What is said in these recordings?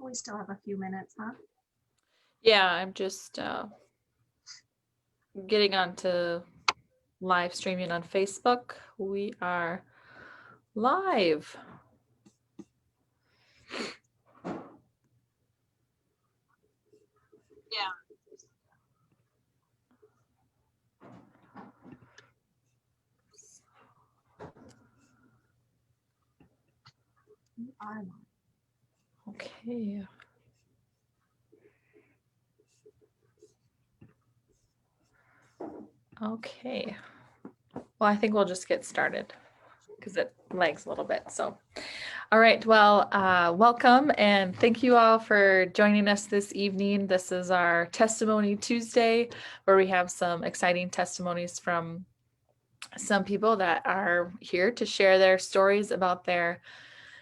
We still have a few minutes, huh? Yeah, I'm just getting onto live streaming on Facebook. We are live. Yeah. We are live. Okay. Okay. Well, I think we'll just get started because it lags a little bit. So, all right. Well, welcome and thank you all for joining us this evening. This is our Testimony Tuesday, where we have some exciting testimonies from some people that are here to share their stories about their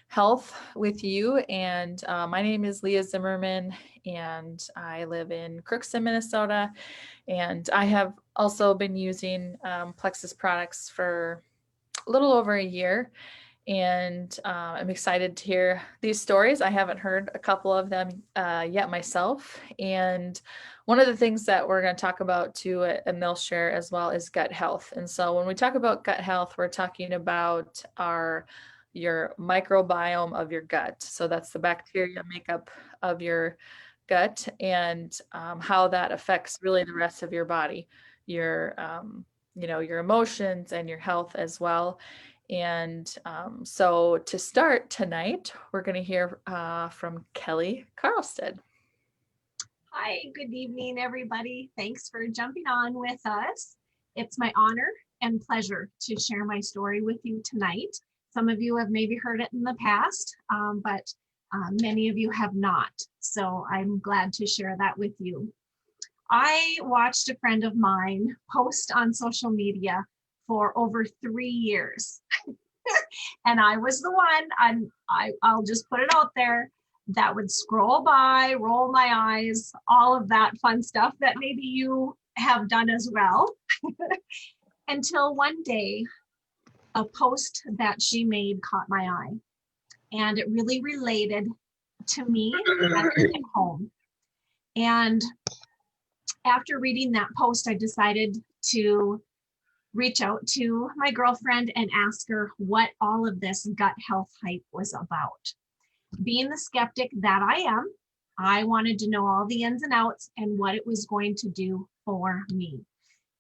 health with you. And my name is Leah Zimmerman, and I live in Crookston, Minnesota. And I have also been using Plexus products for a little over a year. And I'm excited to hear these stories. I haven't heard a couple of them yet myself. And one of the things that we're going to talk about too at Millshare as well is gut health. And so when we talk about gut health, we're talking about your microbiome of your gut. So that's the bacteria makeup of your gut, and how that affects really the rest of your body, your your emotions and your health as well. And so to start tonight, we're going to hear from Kelly Carlstead. Hi, good evening, everybody. Thanks for jumping on with us. It's my honor and pleasure to share my story with you tonight. Some of you have maybe heard it in the past, but many of you have not. So I'm glad to share that with you. I watched a friend of mine post on social media for over 3 years. And I was the one, I'll just put it out there, that would scroll by, roll my eyes, all of that fun stuff that maybe you have done as well. Until one day, a post that she made caught my eye. And it really related to me and it hit home. And after reading that post, I decided to reach out to my girlfriend and ask her what all of this gut health hype was about. Being the skeptic that I am, I wanted to know all the ins and outs and what it was going to do for me.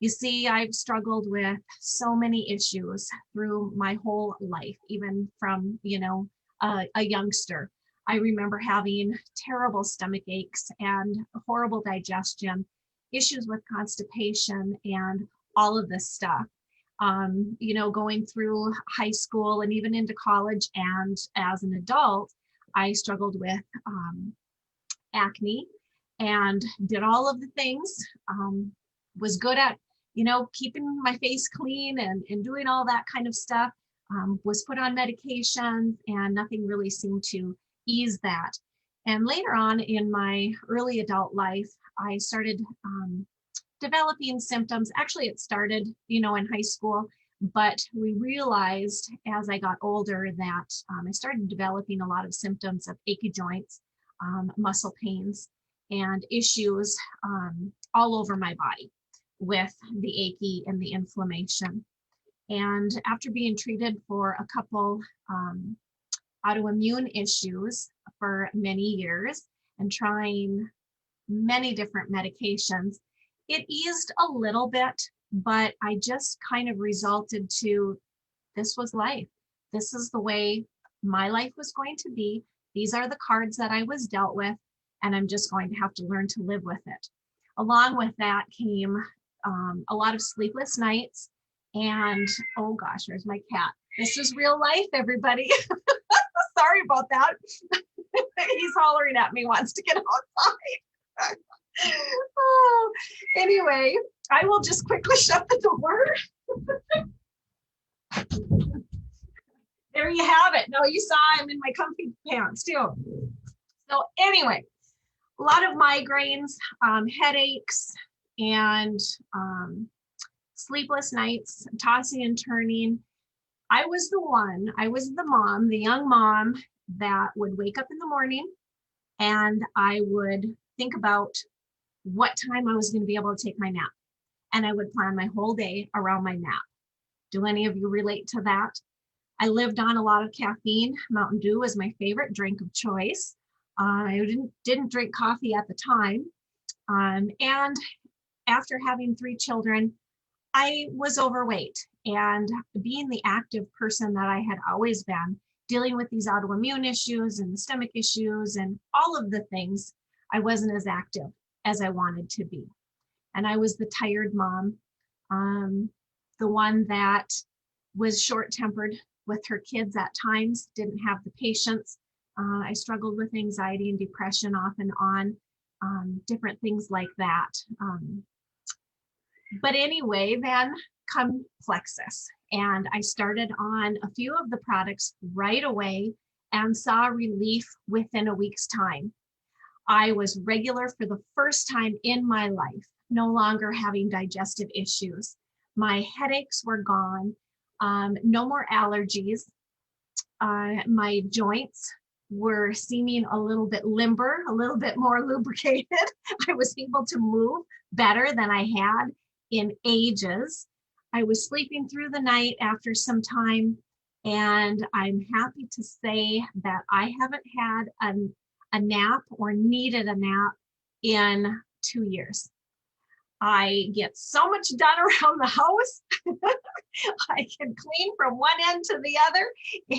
You see, I've struggled with so many issues through my whole life, even from, a youngster. I remember having terrible stomach aches and horrible digestion, issues with constipation, and all of this stuff. Going through high school and even into college and as an adult, I struggled with acne and did all of the things, was good at, keeping my face clean and doing all that kind of stuff, was put on medications and nothing really seemed to ease that. And later on in my early adult life, I started developing symptoms. Actually, it started, in high school, but we realized as I got older that I started developing a lot of symptoms of achy joints, muscle pains, and issues all over my body with the achy and the inflammation. And after being treated for a couple autoimmune issues for many years and trying many different medications, it eased a little bit, but I just kind of resulted to, this was life. This is the way my life was going to be. These are the cards that I was dealt with, and I'm just going to have to learn to live with it. Along with that came a lot of sleepless nights, and oh gosh, there's my cat. This is real life, everybody. Sorry about that. He's hollering at me, wants to get outside. Oh, anyway, I will just quickly shut the door. There you have it. No, you saw I'm in my comfy pants too. So anyway, a lot of migraines, headaches, and sleepless nights, tossing and turning. I was the mom, the young mom that would wake up in the morning and I would think about what time I was going to be able to take my nap. And I would plan my whole day around my nap. Do any of you relate to that? I lived on a lot of caffeine. Mountain Dew was my favorite drink of choice. I didn't drink coffee at the time. And after having 3 children, I was overweight. And being the active person that I had always been, dealing with these autoimmune issues and stomach issues and all of the things, I wasn't as active as I wanted to be. And I was the tired mom, the one that was short-tempered with her kids at times, didn't have the patience. I struggled with anxiety and depression off and on, different things like that. But anyway, then come Plexus. And I started on a few of the products right away and saw relief within a week's time. I was regular for the first time in my life, no longer having digestive issues. My headaches were gone, no more allergies. My joints were seeming a little bit limber, a little bit more lubricated. I was able to move better than I had in ages. I was sleeping through the night after some time, and I'm happy to say that I haven't had a nap or needed a nap in 2 years. I get so much done around the house. I can clean from one end to the other,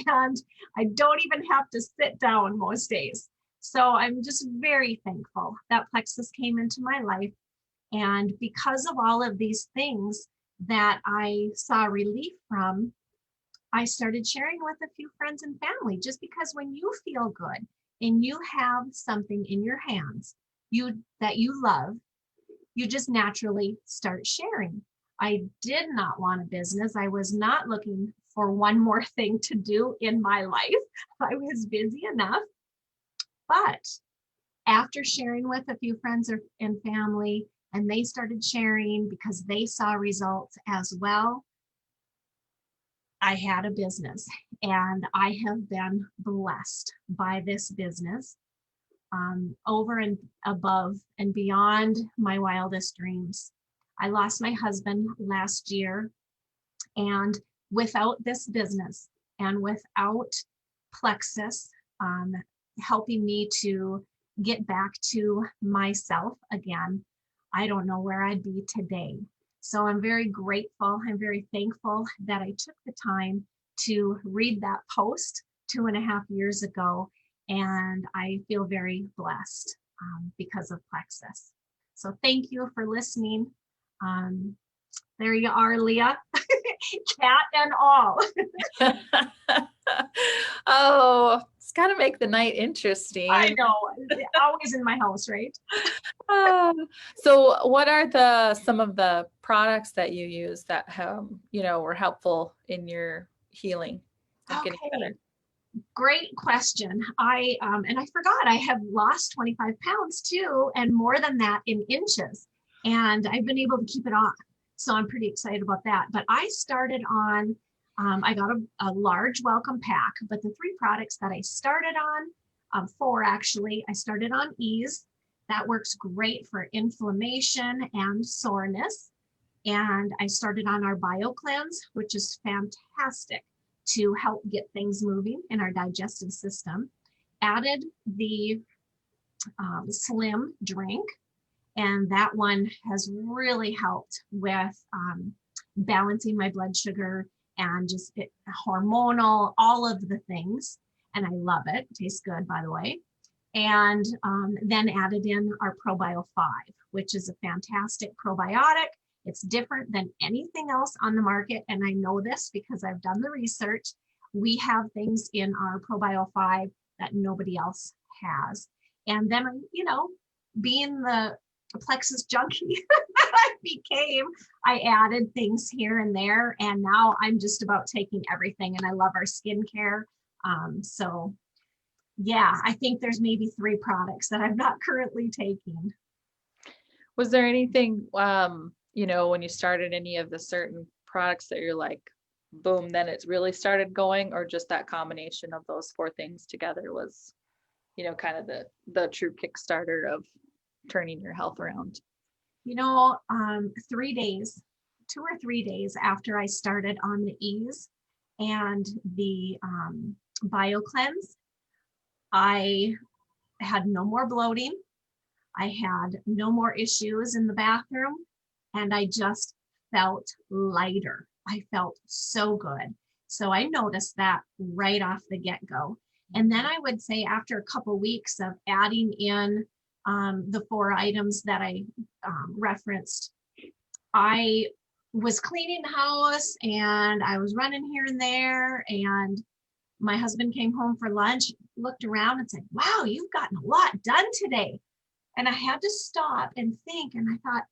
and I don't even have to sit down most days. So I'm just very thankful that Plexus came into my life. And because of all of these things that I saw relief from, I started sharing with a few friends and family, just because when you feel good and you have something in your hands that you love, you just naturally start sharing. I did not want a business. I was not looking for one more thing to do in my life. I was busy enough. But after sharing with a few friends and family, and they started sharing because they saw results as well, I had a business, and I have been blessed by this business, over and above and beyond my wildest dreams. I lost my husband last year, and without this business and without Plexus helping me to get back to myself again, I don't know where I'd be today. So I'm very grateful. I'm very thankful that I took the time to read that post 2.5 years ago, and I feel very blessed because of Plexus. So thank you for listening. There you are, Leah, cat and all. Oh, it's got to make the night interesting. I know, always in my house, right? So what are some of the products that you use that were helpful in your healing of getting better? Great question. And I forgot I have lost 25 pounds too, and more than that in inches. And I've been able to keep it off. So I'm pretty excited about that. But I started on, I got a large welcome pack, but the 3 products that I started on, 4 actually, I started on Ease. That works great for inflammation and soreness. And I started on our Bio Cleanse, which is fantastic to help get things moving in our digestive system. Added the Slim drink, and that one has really helped with balancing my blood sugar and just hormonal, all of the things. And I love it. Tastes good, by the way. And then added in our ProBio 5, which is a fantastic probiotic. It's different than anything else on the market. And I know this because I've done the research. We have things in our ProBio 5 that nobody else has. And then, being the Plexus junkie that I became, I added things here and there. And now I'm just about taking everything. And I love our skincare. So yeah, I think there's maybe 3 products that I'm not currently taking. Was there anything, when you started any of the certain products that you're like, boom, then it really started going, or just that combination of those 4 things together was? kind of the true Kickstarter of turning your health around? 3 days, 2 or 3 days after I started on the Ease and the bio cleanse, I had no more bloating. I had no more issues in the bathroom, and I just felt lighter. I felt so good. So I noticed that right off the get-go. And then I would say after a couple weeks of adding in the 4 items that I referenced, I was cleaning the house and I was running here and there. And my husband came home for lunch, looked around and said, "Wow, you've gotten a lot done today." And I had to stop and think. And I thought,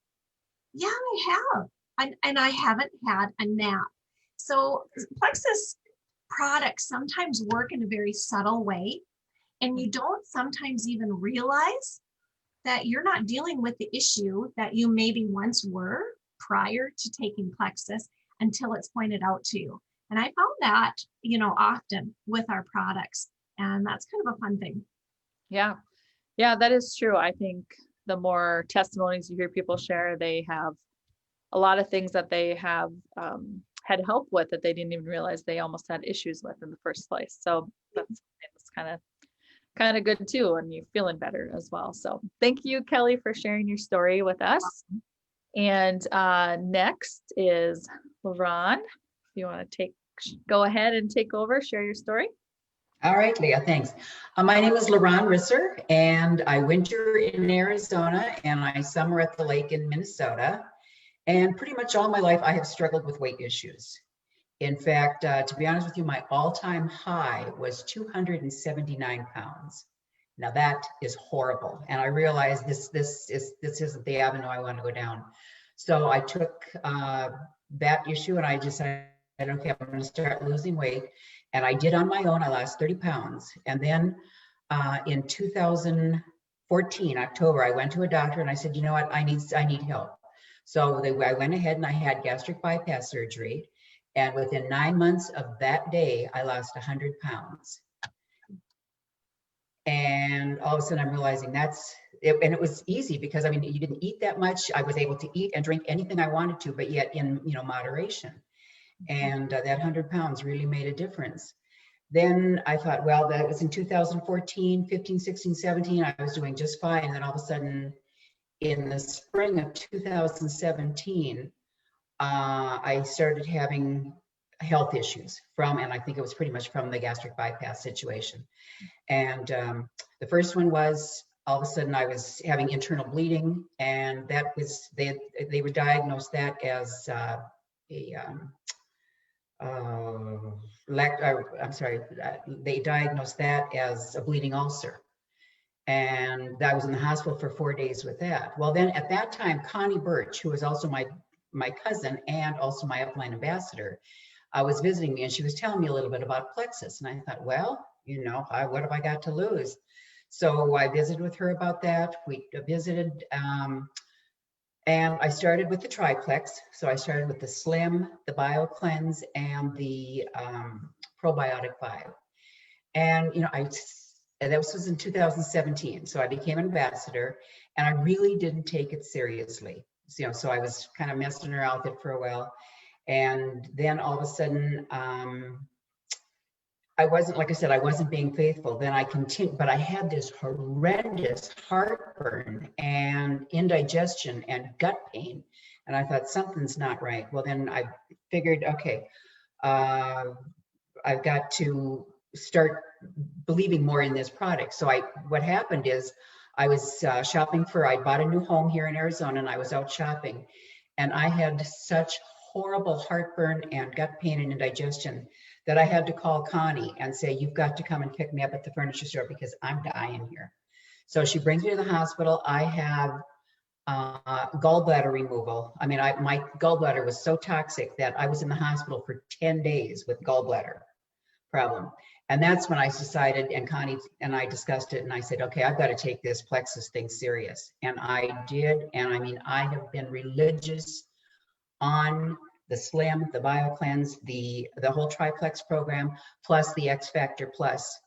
yeah, I have. And I haven't had a nap. So Plexus products sometimes work in a very subtle way. And you don't sometimes even realize that you're not dealing with the issue that you maybe once were prior to taking Plexus until it's pointed out to you. And I found that, often with our products. And that's kind of a fun thing. Yeah. Yeah, that is true. I think the more testimonies you hear people share, they have a lot of things that they have had help with that they didn't even realize they almost had issues with in the first place. So that's kind of good too, and you're feeling better as well. So thank you, Kelly, for sharing your story with us. And next is LaRon. If you want to go ahead and take over, share your story. All right, Leah, thanks. My name is LaRon Risser, and I winter in Arizona and I summer at the lake in Minnesota. And pretty much all my life, I have struggled with weight issues. In fact, to be honest with you, my all-time high was 279 pounds. Now that is horrible, and I realized this isn't the avenue I want to go down. So I took that issue and I decided, okay, I'm going to start losing weight. And I did on my own. I lost 30 pounds. And then in 2014, October, I went to a doctor and I said, you know what, I need help. So I went ahead and I had gastric bypass surgery. And within 9 months of that day, I lost 100 pounds. And all of a sudden I'm realizing that's it. And it was easy because, I mean, you didn't eat that much. I was able to eat and drink anything I wanted to, but yet in, moderation. And that 100 pounds really made a difference. Then I thought, well, that was in 2014, 15, 16, 17, I was doing just fine. And then all of a sudden in the spring of 2017, I started having health issues and I think it was pretty much from the gastric bypass situation. And the first one was all of a sudden I was having internal bleeding, and that was, they would diagnose that as they diagnosed that as a bleeding ulcer. And I was in the hospital for 4 days with that. Well, then at that time, Connie Birch, who was also my cousin and also my upline ambassador, was visiting me, and she was telling me a little bit about Plexus. And I thought, well, what have I got to lose? So I visited with her about that. We visited, and I started with the triplex. So I started with the Slim, the Bio Cleanse, and the Probiotic Bio. And, that was in 2017. So I became an ambassador, and I really didn't take it seriously. So I was kind of messing around with it for a while. And then all of a sudden, I wasn't, like I said, I wasn't being faithful. Then I continued, but I had this horrendous heartburn and indigestion and gut pain. And I thought, something's not right. Well, then I figured, okay, I've got to start believing more in this product. So what happened is I was shopping I bought a new home here in Arizona, and I was out shopping, and I had such horrible heartburn and gut pain and indigestion that I had to call Connie and say, you've got to come and pick me up at the furniture store because I'm dying here. So she brings me to the hospital. I have gallbladder removal. I mean, my gallbladder was so toxic that I was in the hospital for 10 days with gallbladder problem. And that's when I decided, and Connie and I discussed it, and I said, okay, I've got to take this Plexus thing serious. And I did. And I mean, I have been religious on the Slim, the Bio Cleanse, the whole triplex program, plus the X Factor Plus.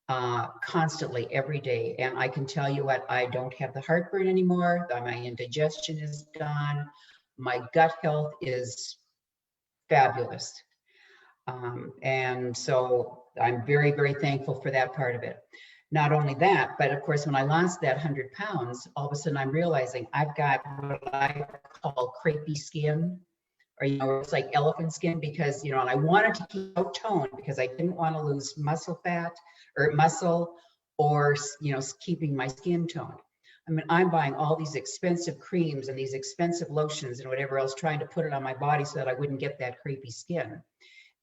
constantly every day. And I can tell you what, I don't have the heartburn anymore. My indigestion is gone. My gut health is fabulous. And so I'm very, very thankful for that part of it. Not only that, but of course, when I lost that 100 pounds, all of a sudden I'm realizing I've got what I call crepey skin, or, it's like elephant skin, because, and I wanted to keep out toned because I didn't want to lose muscle fat or muscle, or, keeping my skin toned. I mean, I'm buying all these expensive creams and these expensive lotions and whatever else, trying to put it on my body so that I wouldn't get that crepey skin.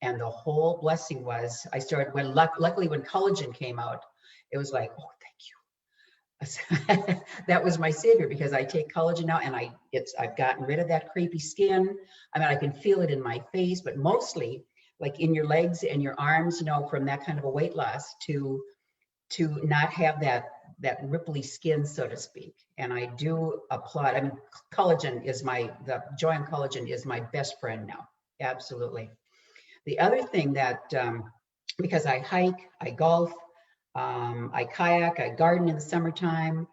And the whole blessing was I started luckily when collagen came out, it was like, oh, thank you. That was my savior, because I take collagen now, and I've gotten rid of that crepey skin. I mean, I can feel it in my face, but mostly like in your legs and your arms, from that kind of a weight loss to not have that ripply skin, so to speak. And I do applaud. I mean, the Joy Collagen is my best friend now. Absolutely. The other thing that, because I hike, I golf, I kayak, I garden in the summertime,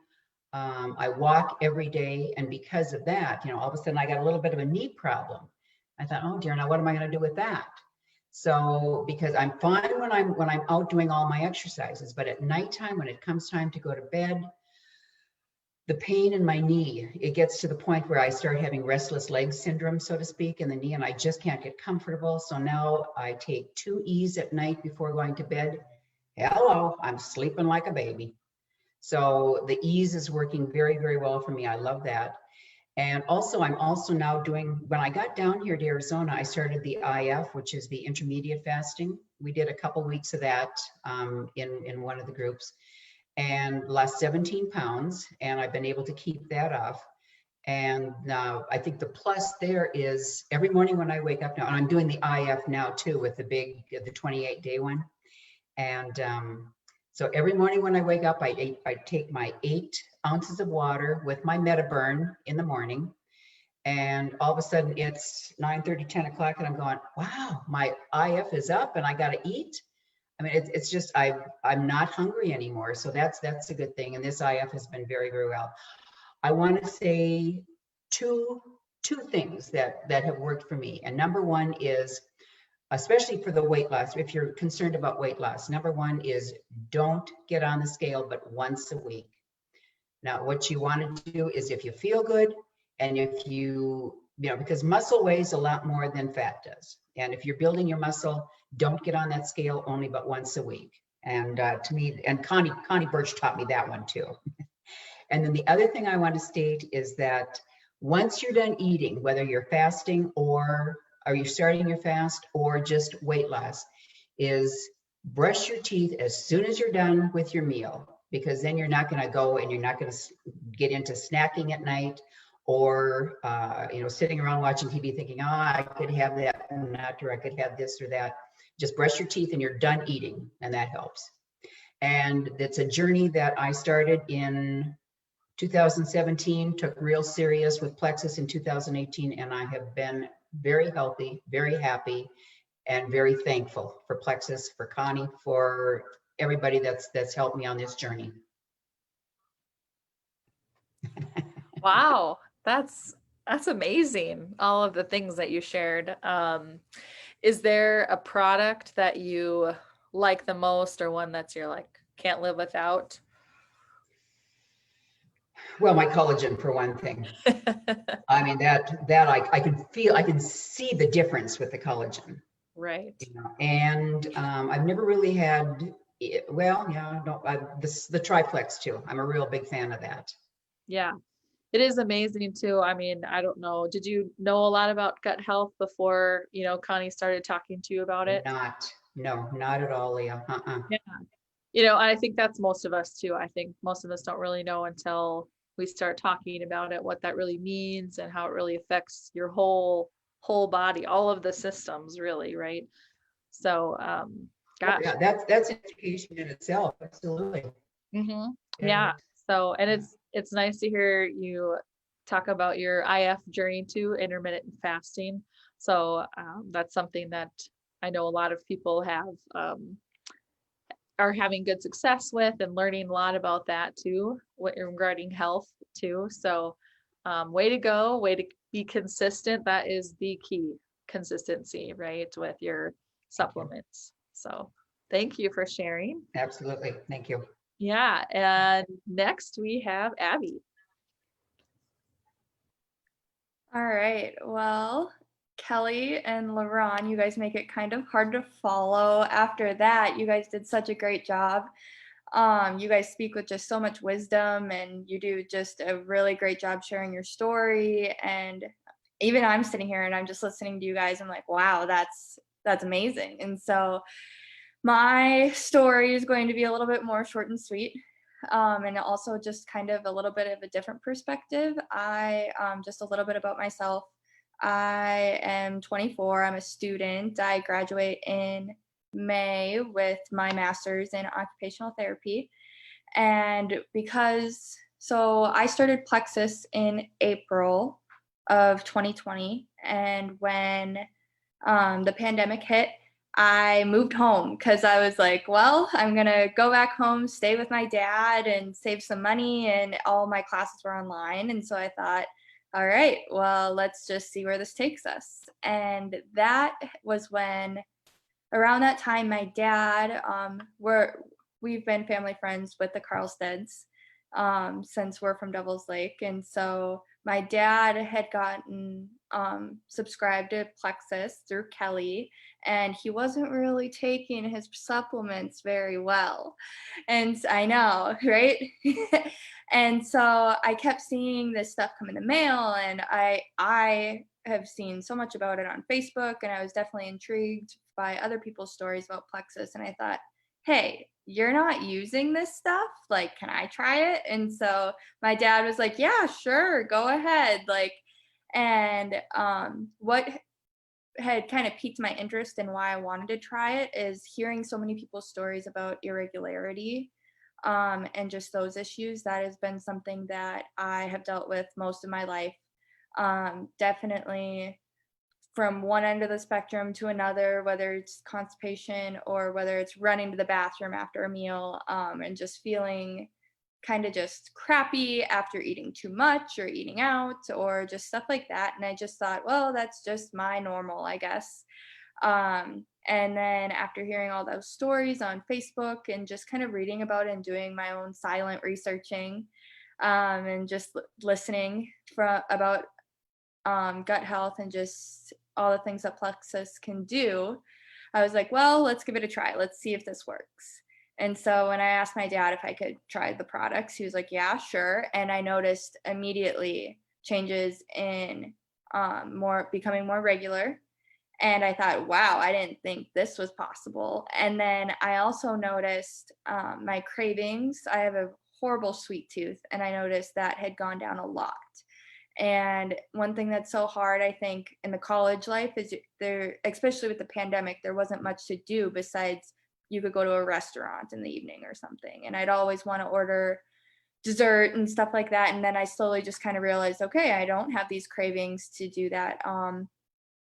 I walk every day. And because of that, all of a sudden I got a little bit of a knee problem. I thought, oh dear, now what am I going to do with that? So, because I'm fine when I'm out doing all my exercises, but at nighttime, when it comes time to go to bed, the pain in my knee, it gets to the point where I start having restless leg syndrome, so to speak, in the knee, and I just can't get comfortable. So now I take 2 E's at night before going to bed. Hello, I'm sleeping like a baby. So the E's is working very, very well for me. I love that. And also, I'm also now doing, when I got down here to Arizona, I started the IF, which is the intermediate fasting. We did a couple weeks of that in one of the groups, and lost 17 pounds, and I've been able to keep that off. And now I think the plus there is every morning when I wake up now, and I'm doing the IF now too with the 28-day one. And so every morning when I wake up, I take my 8 ounces of water with my MetaBurn in the morning. And all of a sudden it's 9:30, 10 o'clock, and I'm going, wow, my IF is up and I got to eat. I mean, it's just, I'm not hungry anymore. So that's a good thing. And this IF has been very, very well. I want to say two things that have worked for me. And number one is, especially for the weight loss, if you're concerned about weight loss, number one is don't get on the scale but once a week. Now, what you want to do is, if you feel good, and if because muscle weighs a lot more than fat does. And if you're building your muscle, don't get on that scale only but once a week. And to me, and Connie Birch taught me that one too. And then the other thing I want to state is that once you're done eating, whether you're fasting or are you starting your fast or just weight loss, is brush your teeth as soon as you're done with your meal, because then you're not going to go and you're not going to get into snacking at night, or sitting around watching TV thinking, oh, I could have that nut, or I could have this or that. Just brush your teeth and you're done eating, and that helps. And it's a journey that I started in 2017, took real serious with Plexus in 2018, and I have been very healthy, very happy, and very thankful for Plexus, for Connie, for everybody that's helped me on this journey. Wow, that's amazing. All of the things that you shared. Is there a product that you like the most, or one that's you're like, can't live without? Well, my collagen, for one thing. I mean, that I can see the difference with the collagen. Right. And I've never really had, the triplex too. I'm a real big fan of that. Yeah, it is amazing too. I mean, I don't know. Did you know a lot about gut health before, Connie started talking to you about it? Not at all, Leah. Yeah. I think that's most of us too. I think most of us don't really know until we start talking about it, what that really means and how it really affects your whole body, all of the systems really, right? So, gosh. Yeah, that's education in itself. Absolutely. Mm-hmm. Yeah. So, and it's nice to hear you talk about your IF journey too, intermittent fasting. So that's something that I know a lot of people have are having good success with and learning a lot about that too, regarding health too. So way to go, way to be consistent. That is the key, consistency, right, with your supplements. So thank you for sharing. Absolutely. Thank you. Yeah, and next we have Abby. All right. Well, Kelly and LaRon, you guys make it kind of hard to follow. After that, you guys did such a great job. You guys speak with just so much wisdom, and you do just a really great job sharing your story. And even I'm sitting here and I'm just listening to you guys. I'm like, wow, that's amazing. And so my story is going to be a little bit more short and sweet. And also just kind of a little bit of a different perspective. Just a little bit about myself. I am 24. I'm a student. I graduate in May with my master's in occupational therapy. And so I started Plexus in April of 2020. And when the pandemic hit, I moved home because I was like, well, I'm going to go back home, stay with my dad, and save some money. And all my classes were online. And so I thought, all right, well, let's just see where this takes us. And that was when, around that time, my dad, we've been family friends with the Carlsteads since we're from Devil's Lake. And so my dad had gotten subscribed to Plexus through Kelly, and he wasn't really taking his supplements very well. And I know, right? And so I kept seeing this stuff come in the mail, and I have seen so much about it on Facebook, and I was definitely intrigued by other people's stories about Plexus. And I thought, hey, you're not using this stuff? Like, can I try it? And so my dad was like, yeah, sure, go ahead. And what had kind of piqued my interest and why I wanted to try it is hearing so many people's stories about irregularity and just those issues. That has been something that I have dealt with most of my life. Definitely from one end of the spectrum to another, whether it's constipation or whether it's running to the bathroom after a meal, and just feeling kind of just crappy after eating too much or eating out or just stuff like that. And I just thought, well, that's just my normal, I guess. And then after hearing all those stories on Facebook and just kind of reading about it and doing my own silent researching, and just listening about gut health and just all the things that Plexus can do, I was like, well, let's give it a try. Let's see if this works. And so when I asked my dad if I could try the products, he was like, yeah, sure. And I noticed immediately changes in becoming more regular. And I thought, wow, I didn't think this was possible. And then I also noticed my cravings. I have a horrible sweet tooth, and I noticed that had gone down a lot. And one thing that's so hard, I think, in the college life is especially with the pandemic, there wasn't much to do besides you could go to a restaurant in the evening or something. And I'd always want to order dessert and stuff like that. And then I slowly just kind of realized, okay, I don't have these cravings to do that.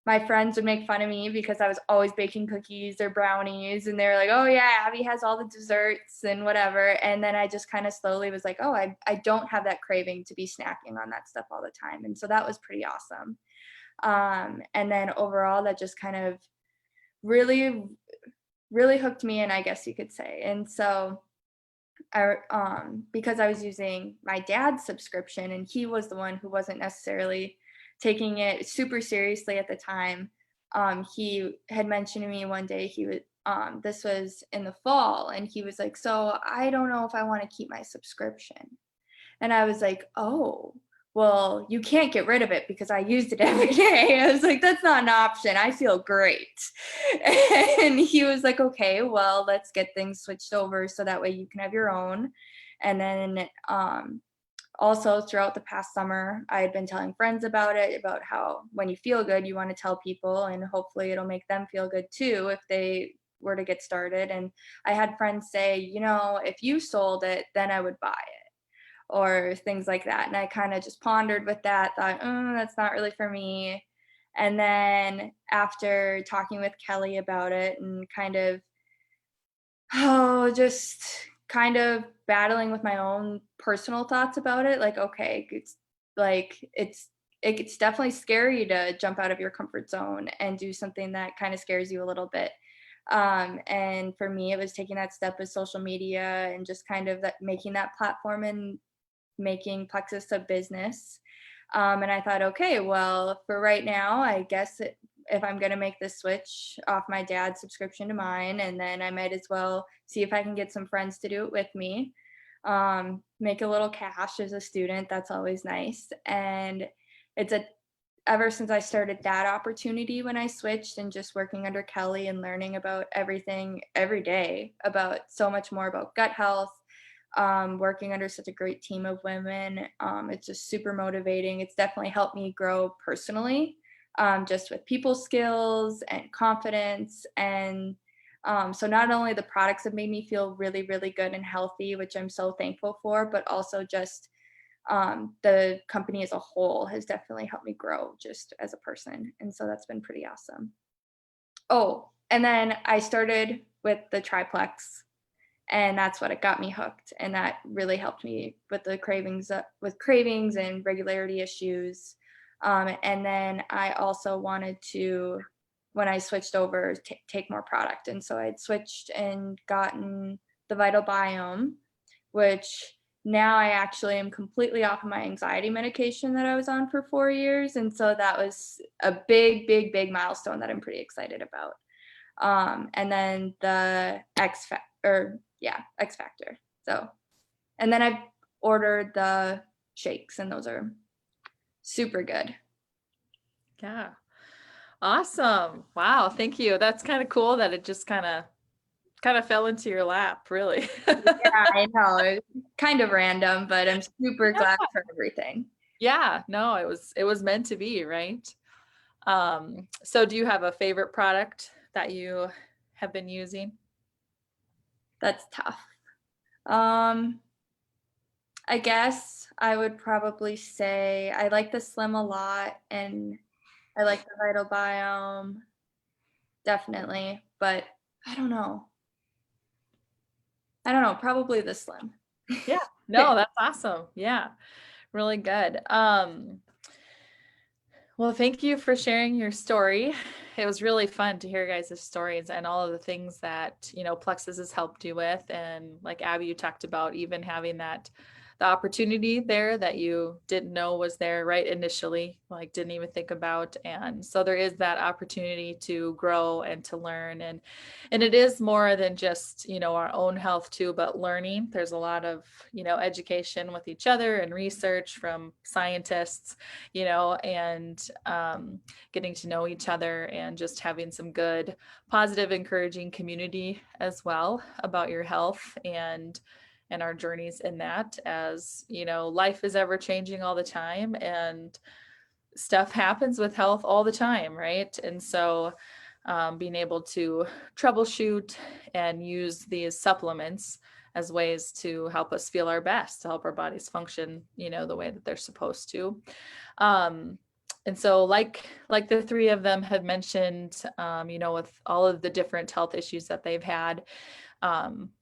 My friends would make fun of me because I was always baking cookies or brownies, and they were like, oh yeah, Abby has all the desserts and whatever. And then I just kind of slowly was like, oh, I don't have that craving to be snacking on that stuff all the time. And so that was pretty awesome. And then overall, that just kind of really, really hooked me in, I guess you could say. And so because I was using my dad's subscription, and he was the one who wasn't necessarily taking it super seriously at the time. He had mentioned to me one day, this was in the fall, and he was like, so I don't know if I want to keep my subscription. And I was like, oh, well, you can't get rid of it because I used it every day. I was like, that's not an option. I feel great. And he was like, okay, well, let's get things switched over so that way you can have your own. And then also throughout the past summer, I had been telling friends about it, about how when you feel good, you want to tell people, and hopefully it'll make them feel good too if they were to get started. And I had friends say, if you sold it, then I would buy it, or things like that. And I kind of just pondered with that, thought, that's not really for me. And then after talking with Kelly about it and kind of Oh, just kind of battling with my own personal thoughts about it. Like, okay, it's definitely scary to jump out of your comfort zone and do something that kind of scares you a little bit. And for me, it was taking that step with social media and just kind of that making that platform and making Plexus a business. And I thought, okay, well, for right now, I guess if I'm going to make this switch off my dad's subscription to mine, and then I might as well see if I can get some friends to do it with me. Make a little cash as a student. That's always nice. And it's a ever since I started that opportunity when I switched and just working under Kelly and learning about everything every day, about so much more about gut health, working under such a great team of women. It's just super motivating. It's definitely helped me grow personally, just with people skills and confidence. And so not only the products have made me feel really, really good and healthy, which I'm so thankful for, but also just the company as a whole has definitely helped me grow just as a person. And so that's been pretty awesome. Oh, and then I started with the triplex, and that's what it got me hooked, and that really helped me with the cravings and regularity issues. And then I also wanted to, when I switched over, take more product, and so I'd switched and gotten the Vital Biome, which now I actually am completely off of my anxiety medication that I was on for 4 years, and so that was a big, big, big milestone that I'm pretty excited about. And then the X Factor. So, and then I've ordered the shakes, and those are super good. Yeah. Awesome. Wow. Thank you. That's kind of cool that it just kind of fell into your lap, really. Yeah, I know. It's kind of random, but I'm super glad for everything. Yeah, no, it was meant to be, right? So do you have a favorite product that you have been using? That's tough. I guess I would probably say I like the Slim a lot, and I like the Vital Biome, definitely, but I don't know. Probably the Slim. Yeah. No, that's awesome. Yeah. Really good. Well, thank you for sharing your story. It was really fun to hear guys' stories and all of the things that, Plexus has helped you with. And like Abby, you talked about even having the opportunity there that you didn't know was there right initially, like didn't even think about. And so there is that opportunity to grow and to learn. And it is more than just, our own health too, but learning. There's a lot of, education with each other and research from scientists, and getting to know each other and just having some good, positive, encouraging community as well about your health and our journeys in that. As life is ever changing all the time, and stuff happens with health all the time, right? And so being able to troubleshoot and use these supplements as ways to help us feel our best, to help our bodies function, the way that they're supposed to. And so like the three of them had mentioned, with all of the different health issues that they've had,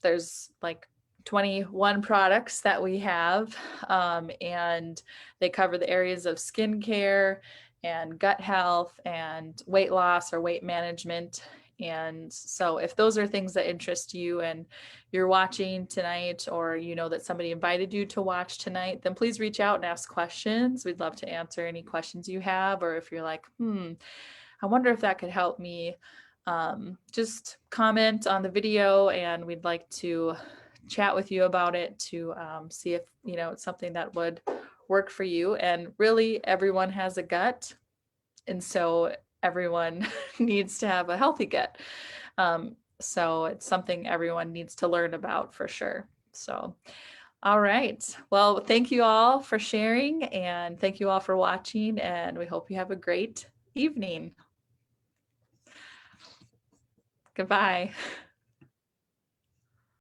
there's like 21 products that we have, and they cover the areas of skincare and gut health and weight loss or weight management. And so if those are things that interest you and you're watching tonight, or that somebody invited you to watch tonight, then please reach out and ask questions. We'd love to answer any questions you have. Or if you're like, I wonder if that could help me, just comment on the video and we'd like to chat with you about it to see if it's something that would work for you. And really, everyone has a gut, and so everyone needs to have a healthy gut. So it's something everyone needs to learn about for sure. So all right, well, thank you all for sharing, and thank you all for watching, and we hope you have a great evening. Goodbye.